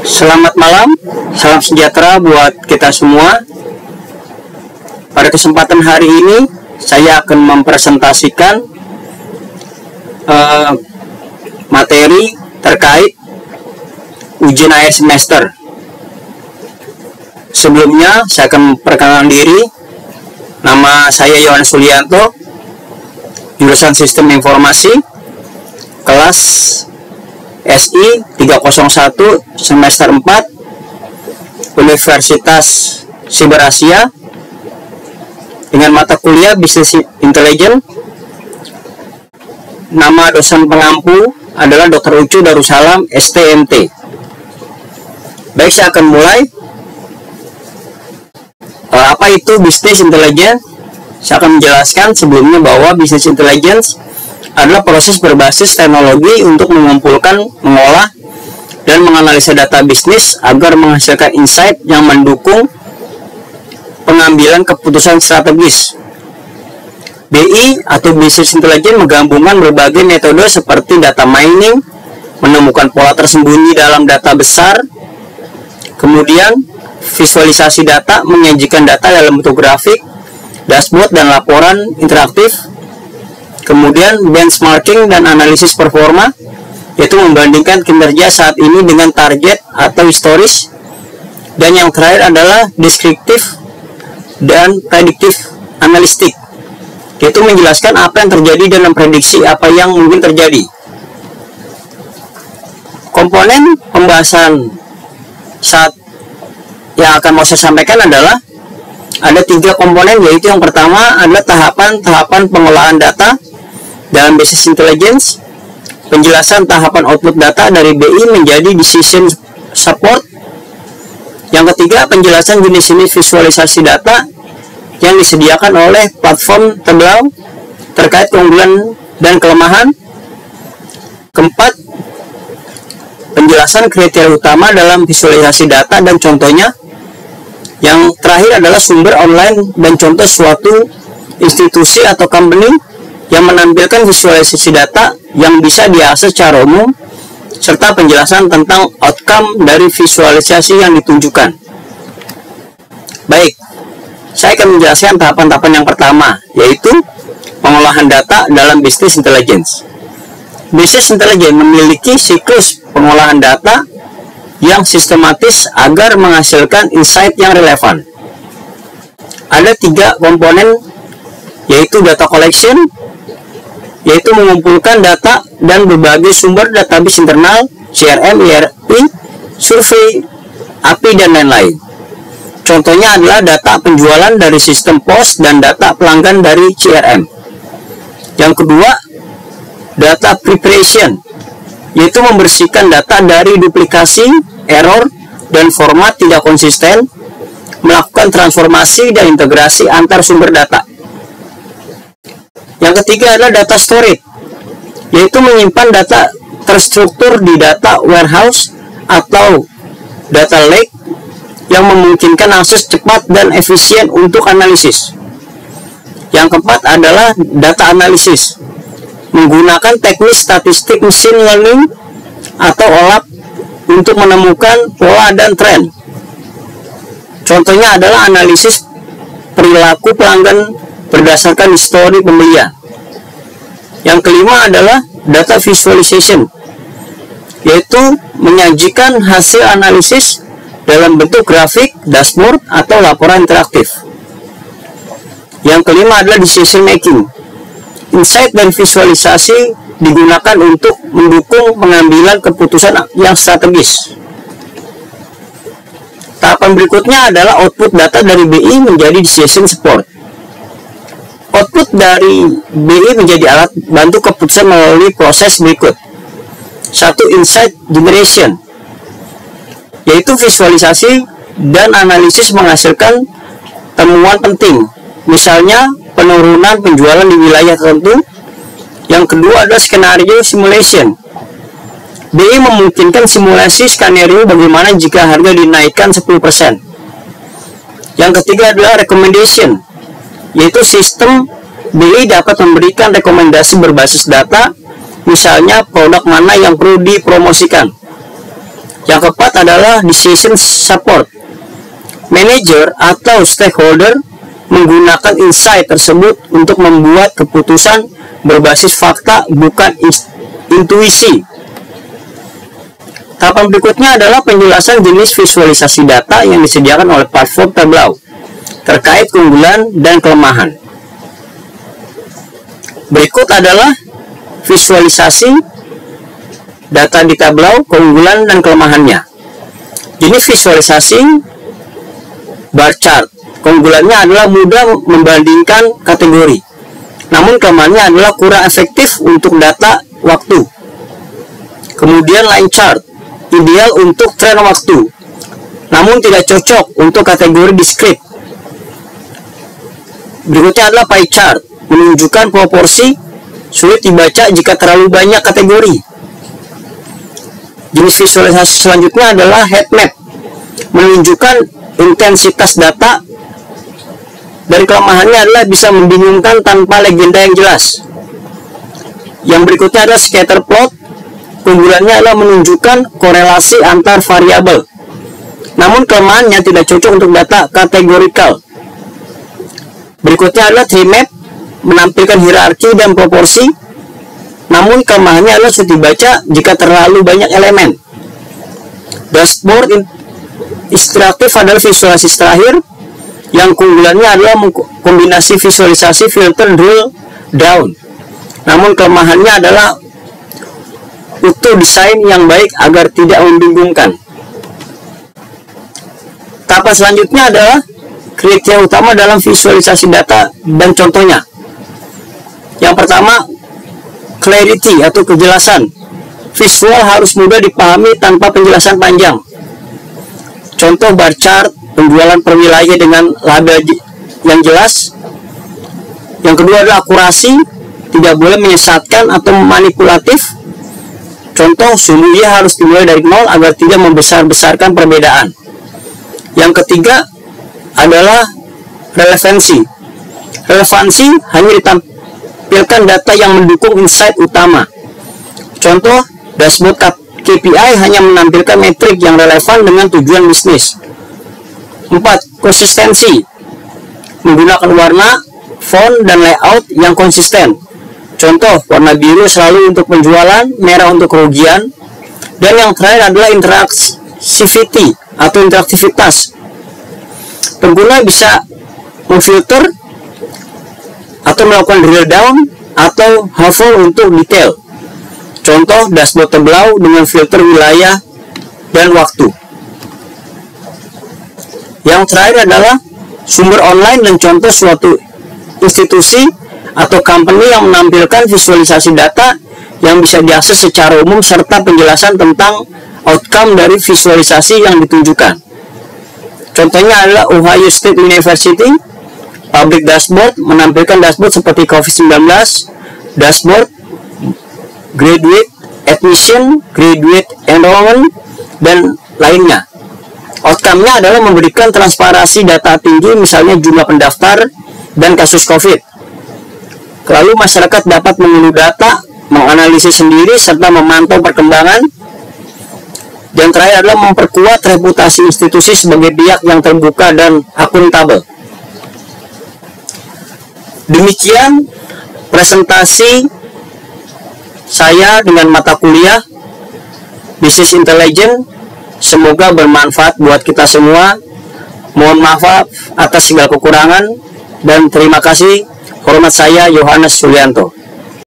Selamat malam, salam sejahtera buat kita semua. Pada kesempatan hari ini, saya akan mempresentasikan materi terkait ujian akhir semester. Sebelumnya, saya akan memperkenalkan diri. Nama saya Yohanes Sulianto, jurusan Sistem Informasi, kelas SI 301 semester 4 Universitas Siber Asia, dengan mata kuliah Business Intelligence. Nama dosen pengampu adalah Dr. Ucu Darussalam STMT. Baik, saya akan mulai. Apa itu Business Intelligence? Saya akan menjelaskan sebelumnya bahwa Business Intelligence adalah proses berbasis teknologi untuk mengumpulkan, mengolah, dan menganalisa data bisnis agar menghasilkan insight yang mendukung pengambilan keputusan strategis. BI atau Business Intelligence menggabungkan berbagai metode seperti data mining, menemukan pola tersembunyi dalam data besar, kemudian visualisasi data, menyajikan data dalam bentuk grafik, dashboard, dan laporan interaktif, kemudian benchmarking dan analisis performa, yaitu membandingkan kinerja saat ini dengan target atau historis, dan yang terakhir adalah deskriptif dan prediktif analistik, yaitu menjelaskan apa yang terjadi dan memprediksi apa yang mungkin terjadi. Komponen pembahasan saat yang akan mau saya sampaikan adalah ada 3 komponen, yaitu yang pertama adalah tahapan-tahapan pengolahan data dalam Business Intelligence, penjelasan tahapan output data dari BI menjadi decision support. Yang ketiga, penjelasan jenis-jenis visualisasi data yang disediakan oleh platform Tableau terkait keunggulan dan kelemahan. Keempat, penjelasan kriteria utama dalam visualisasi data dan contohnya. Yang terakhir adalah sumber online dan contoh suatu institusi atau company yang menampilkan visualisasi data yang bisa diakses secara umum, serta penjelasan tentang outcome dari visualisasi yang ditunjukkan. Baik, saya akan menjelaskan tahapan-tahapan yang pertama, yaitu pengolahan data dalam Business Intelligence. Business Intelligence memiliki siklus pengolahan data yang sistematis agar menghasilkan insight yang relevan. Ada 3 komponen, yaitu data collection, yaitu mengumpulkan data dan berbagai sumber database internal, CRM, ERP, survei, API, dan lain-lain. Contohnya adalah data penjualan dari sistem POS dan data pelanggan dari CRM. Yang kedua, data preparation, yaitu membersihkan data dari duplikasi, error, dan format tidak konsisten, melakukan transformasi dan integrasi antar sumber data. Yang ketiga adalah data storage, yaitu menyimpan data terstruktur di data warehouse atau data lake yang memungkinkan akses cepat dan efisien untuk analisis. Yang keempat adalah data analisis, menggunakan teknik statistik machine learning atau OLAP untuk menemukan pola dan tren. Contohnya adalah analisis perilaku pelanggan berdasarkan histori pembelian. Yang kelima adalah data visualization, yaitu menyajikan hasil analisis dalam bentuk grafik, dashboard, atau laporan interaktif. Yang kelima adalah decision making. Insight dan visualisasi digunakan untuk mendukung pengambilan keputusan yang strategis. Tahapan berikutnya adalah output data dari BI menjadi decision support. Output dari BI menjadi alat bantu keputusan melalui proses berikut. 1. Insight generation, yaitu visualisasi dan analisis menghasilkan temuan penting, misalnya penurunan penjualan di wilayah tertentu. Yang kedua adalah skenario simulation. BI memungkinkan simulasi skenario bagaimana jika harga dinaikkan 10%. Yang ketiga adalah recommendation, yaitu sistem BI dapat memberikan rekomendasi berbasis data, misalnya produk mana yang perlu dipromosikan. Yang keempat adalah decision support. Manager atau stakeholder menggunakan insight tersebut untuk membuat keputusan berbasis fakta, bukan intuisi. Tahapan berikutnya adalah penjelasan jenis visualisasi data yang disediakan oleh platform Tableau terkait keunggulan dan kelemahan. Berikut adalah visualisasi data di Tableau, keunggulan dan kelemahannya. Jenis visualisasi bar chart. Keunggulannya adalah mudah membandingkan kategori, namun kelemahannya adalah kurang efektif untuk data waktu. Kemudian line chart, ideal untuk tren waktu, namun tidak cocok untuk kategori discrete. Berikutnya adalah pie chart, menunjukkan proporsi, sulit dibaca jika terlalu banyak kategori. Jenis visualisasi selanjutnya adalah heat map, menunjukkan intensitas data, dan kelemahannya adalah bisa membingungkan tanpa legenda yang jelas. Yang berikutnya adalah scatter plot. Keunggulannya adalah menunjukkan korelasi antar variabel, namun kelemahannya tidak cocok untuk data kategorikal. Berikutnya adalah tree map, menampilkan hierarki dan proporsi, namun kelemahannya adalah sulit dibaca jika terlalu banyak elemen. Dashboard interaktif adalah visualisasi terakhir, yang keunggulannya adalah kombinasi visualisasi filter drill down, namun kelemahannya adalah butuh desain yang baik agar tidak membingungkan. Tahapan selanjutnya adalah kriteria utama dalam visualisasi data dan contohnya. Yang pertama, clarity atau kejelasan. Visual harus mudah dipahami tanpa penjelasan panjang. Contoh bar chart, penjualan per wilayah dengan label yang jelas. Yang kedua adalah akurasi, tidak boleh menyesatkan atau manipulatif. Contoh, sumbernya harus dimulai dari nol agar tidak membesar-besarkan perbedaan. Yang ketiga adalah relevansi. Relevansi hanya ditampilkan data yang mendukung insight utama. Contoh, dashboard KPI hanya menampilkan metrik yang relevan dengan tujuan bisnis. 4. Konsistensi, menggunakan warna, font, dan layout yang konsisten. Contoh, warna biru selalu untuk penjualan, merah untuk kerugian. Dan yang terakhir adalah interactivity atau interaktivitas. Pengguna bisa memfilter atau melakukan drill down atau hover untuk detail. Contoh, dashboard Tableau dengan filter wilayah dan waktu. Yang terakhir adalah sumber online dan contoh suatu institusi atau company yang menampilkan visualisasi data yang bisa diakses secara umum serta penjelasan tentang outcome dari visualisasi yang ditunjukkan. Contohnya adalah Ohio State University Public Dashboard, menampilkan dashboard seperti COVID-19 dashboard, graduate admission, graduate enrollment, dan lainnya. Outcome-nya adalah memberikan transparansi data tinggi, misalnya jumlah pendaftar dan kasus COVID. Lalu masyarakat dapat mengunduh data, menganalisis sendiri, serta memantau perkembangan. Dan terakhir adalah memperkuat reputasi institusi sebagai pihak yang terbuka dan akuntabel. Demikian presentasi saya dengan mata kuliah Business Intelligence. Semoga bermanfaat buat kita semua. Mohon maaf atas segala kekurangan dan terima kasih. Hormat saya Yohanes Sulianto.